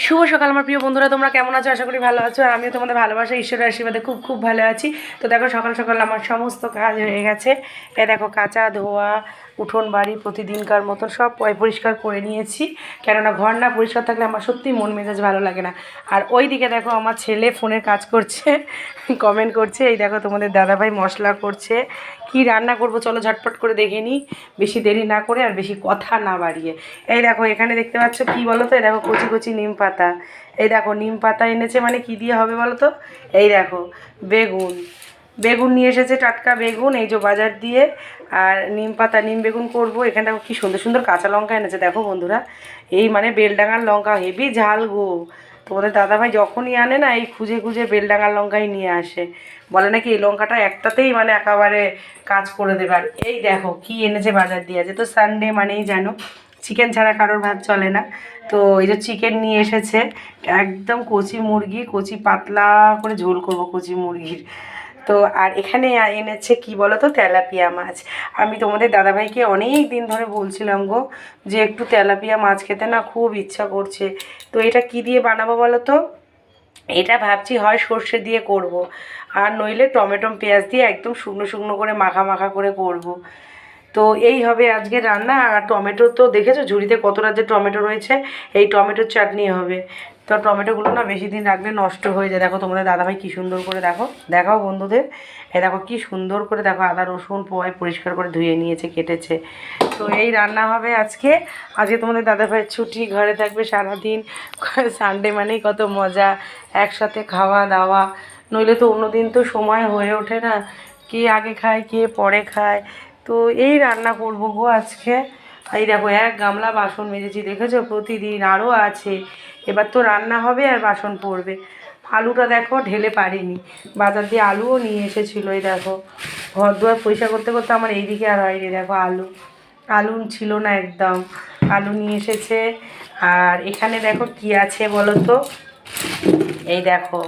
শুভ সকাল আমার প্রিয় বন্ধুরা, তোমরা কেমন আছো? আশা করি ভালো আছো। আর আমিও তোমাদের ভালোবাসা ঈশ্বরের আশীর্বাদে খুব খুব ভালো আছি। তো দেখো সকাল সকাল আমার সমস্ত কাজ হয়ে গেছে। এ দেখো কাচা ধোয়া, উঠোন বাড়ি প্রতিদিনকার মতন সব পরিষ্কার করে নিয়েছি। কেননা ঘর না পরিষ্কার থাকলে আমার সত্যি মন মেজাজ ভালো লাগে না। আর ওই দিকে দেখো আমার ছেলে ফোনের কাজ করছে, কমেন্ট করছে। এই দেখো তোমাদের দাদাভাই মশলা করছে। কি রান্না করব চলো ঝটপট করে দেখে নিই, বেশি দেরি না করে আর বেশি কথা না বাড়িয়ে। এই দেখো এখানে দেখতে পাচ্ছ কি বলো তো, এই দেখো কচি কচি নিম পাতা। এই দেখো নিম পাতা এনেছে, মানে কি দিয়ে হবে বলো তো? এই দেখো বেগুন, বেগুন নিয়ে এসেছে, টাটকা বেগুন এই যে বাজার দিয়ে। আর নিম পাতা, নিম বেগুন করব। এখানে দেখো কি সুন্দর সুন্দর কাঁচা লঙ্কা এনেছে দেখো বন্ধুরা। এই মানে বেলডাঙার লঙ্কা, হেভি ঝাল গো। তোমাদের দাদাভাই যখনই আনে না, এই খুঁজে খুঁজে বেলডাঙার লঙ্কাই নিয়ে আসে। বলে নাকি এই লঙ্কাটা একটাতেই মানে একেবারে কাজ করে দেবে। আর এই দেখো কি এনেছে বাজার দিয়ে। আজ তো সানডে মানেই জানো চিকেন ছাড়া কারোর ভাত চলে না। তো এই যে চিকেন নিয়ে এসেছে, একদম কচি মুরগি, কচি পাতলা করে ঝোল করব কচি মুরগির। তো আর এখানে এনেছে কি বলো তো, তেলাপিয়া মাছ। আমি তোমাদের দাদাভাইকে অনেক দিন ধরে বলছিলাম গো যে একটু তেলাপিয়া মাছ খেতে না খুব ইচ্ছা করছে। তো এটা কি দিয়ে বানাবো বলো তো? এটা ভাবছি হয় সর্ষে দিয়ে করব, আর নইলে টমেটো পেঁয়াজ দিয়ে একদম শুকনো শুকনো করে মাখা মাখা করে করব। তো এই হবে আজকে রান্না। আর টমেটো তো দেখেছো ঝুড়িতে কত রাজ্যের টমেটো রয়েছে, এই টমেটোর চাটনি হবে। তো টমেটোগুলো না বেশি দিন রাখলে নষ্ট হয়ে যায়। দেখো তোমাদের দাদাভাই কী সুন্দর করে, দেখো দেখাও বন্ধুদের। এই দেখো কি সুন্দর করে, দেখো আদা রসুন পোয়ায় পরিষ্কার করে ধুয়ে নিয়েছে, কেটেছে। তো এই রান্না হবে আজকে। আজকে তোমাদের দাদাভাইয়ের ছুটি, ঘরে থাকবে সারাদিন। সানডে মানেই কত মজা, একসাথে খাওয়া দাওয়া। নইলে তো অন্য দিন তো সময় হয়ে ওঠে না, কে আগে খায় কে পরে খায়। তো এই রান্না করবো গো আজকে। এই দেখো এক গামলা বাসন মেজেছি, দেখেছো প্রতিদিন আরও আছে। এবার তো রান্না হবে আর বাসন পড়বে। আলুটা দেখো ঢেলে পারিনি, বাজার দিয়ে আলুও নিয়ে এসেছিলো। এই দেখো ঘর দুয়ার পরিষ্কার করতে করতে আমার এইদিকে আর হয়নি। দেখো আলু, আলু ছিল না একদম, আলু নিয়ে এসেছে। আর এখানে দেখো কি আছে বলো তো, এই দেখো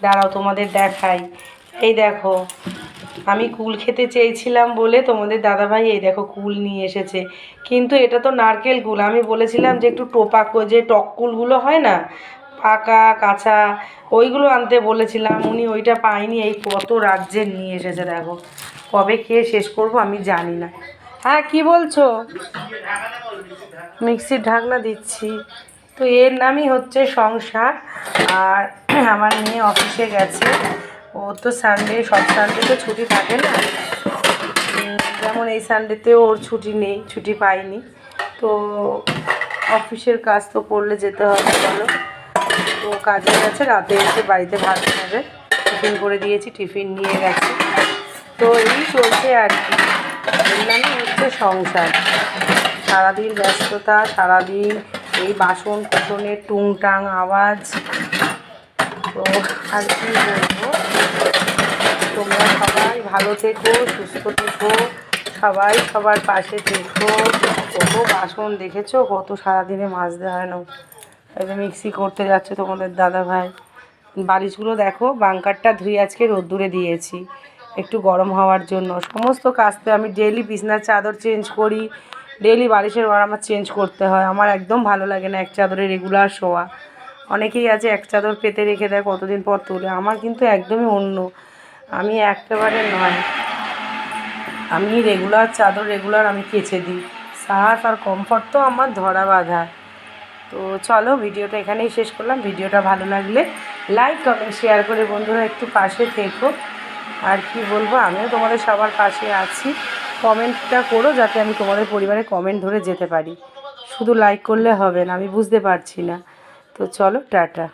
দাঁড়াও তোমাদের দেখাই। এই দেখো আমি কুল খেতে চেয়েছিলাম বলে তোমাদের দাদাভাই এই দেখো কুল নিয়ে এসেছে। কিন্তু এটা তো নারকেল কুল। আমি বলেছিলাম যে একটু টোপা যে টক কুলগুলো হয় না, পাকা কাঁচা, ওইগুলো আনতে বলেছিলাম। উনি ওইটা পাইনি, এই কত রাজ্যের নিয়ে এসেছে। দেখো কবে খেয়ে শেষ করব আমি জানি না। হ্যাঁ কি বলছো? মিক্সির ঢাকনা দিচ্ছি। তো এর নামই হচ্ছে সংসার। আর আমার মেয়ে অফিসে গেছে, ও তো সানডে, সব সানডে তো ছুটি থাকে না। যেমন এই সানডেতেও ওর ছুটি নেই, ছুটি পাইনি। তো অফিসের কাজ তো করলে যেতে হবে বলো। তো কাজে গেছে, রাতে এসে বাড়িতে ভাত খাবে। টিফিন করে দিয়েছি, টিফিন নিয়ে গেছে। তো এই চলছে আর কি। এর নামই হচ্ছে সংসার। সারাদিন ব্যস্ততা, সারাদিন এই বাসন কোসনের টুংটাং আওয়াজ। তো আর কি বলবো, তোমরা সবাই ভালো থেকো, সুস্থ থেকো, সবাই সবার পাশে থেকো। কত বাসন দেখেছো, কত সারাদিনে মাজতে হয় না। এই যে মিক্সি করতে যাচ্ছে তোমাদের দাদাভাই। বালিশগুলো দেখো, বাঙ্কারটা ধুয়ে আজকে রোদ্দুরে দিয়েছি একটু গরম হওয়ার জন্য। সমস্ত কাজ তো আমি ডেইলি বিছনার চাদর চেঞ্জ করি, ডেইলি বালিশের ওর আমার চেঞ্জ করতে হয়। আমার একদম ভালো লাগে না এক চাদরে রেগুলার শোয়া। অনেকেই আছে এক চাদর পেতে রেখে দেয়, কতদিন পর তোলে। আমার কিন্তু একদমই অন্য, আমি একেবারে নয়। আমি রেগুলার চাদর রেগুলার আমি কেচে দিই। সার্ফ আর কমফর্ট তো আমার ধরা বাঁধা। তো চলো ভিডিওটা এখানেই শেষ করলাম। ভিডিওটা ভালো লাগলে লাইক কমেন্ট শেয়ার করে বন্ধুরা একটু পাশে থেকো। আর কি বলবো, আমিও তোমাদের সবার পাশে আছি। কমেন্টটা করো যাতে আমি তোমাদের পরিবারে কমেন্ট ধরে যেতে পারি। শুধু লাইক করলে হবে না, আমি বুঝতে পারছি না। তো চলো টাটা।